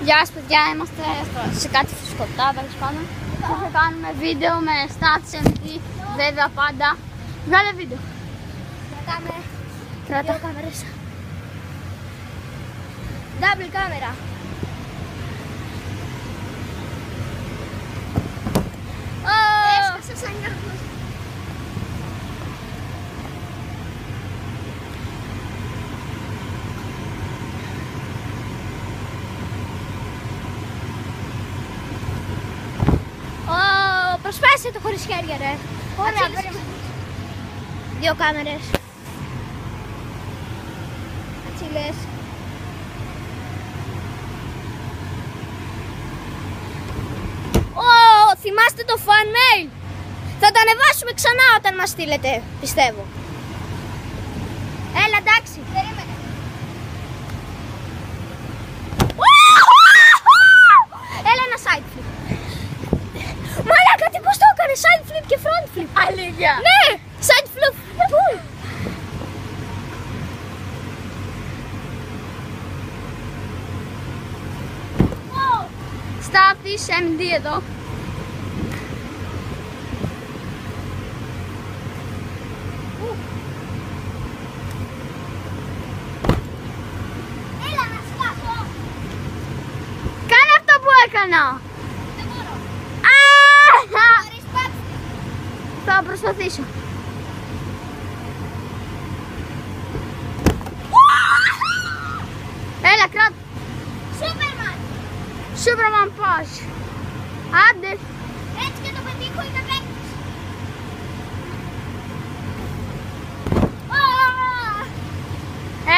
Γεια σας παιδιά, είμαστε σε κάτι φουσκωτά, τέλος πάντων. Θα κάνουμε βίντεο με stats MT, βέβαια πάντα. Βγάλε βίντεο. Κρατάμε Κράτα. δύο κάμερες. Double κάμερα. Έσκασα σαν καρπούς. Προσπάθησε το χωρίς χέρια ρε. Ωραία, δύο κάμερες. Ατσίλες. Θυμάστε το fan mail. Θα το ανεβάσουμε ξανά όταν μας στείλετε, πιστεύω. Έλα, εντάξει. Περίμενε. Έλα ένα side flip. Μαλάκα, τι πώς το έκανε, side flip και front flip. Αλήθεια. Ναι, side flip. Πού? Στάθης MD εδώ. Έλα να σκάσω. Κάνε αυτό που έκανα. Δεν μπορώ. Χωρίς πάψη. Θα προσπαθήσω. Έλα, κράτα. Σούπερμαν. Superman Pass. Άντε. Έτσι και το πετύχω είναι παίκτης.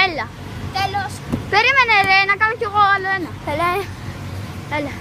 Έλα. Τέλος. Περίμενε ρε, να κάνω κι εγώ άλλο ένα. Έλα. Έλα.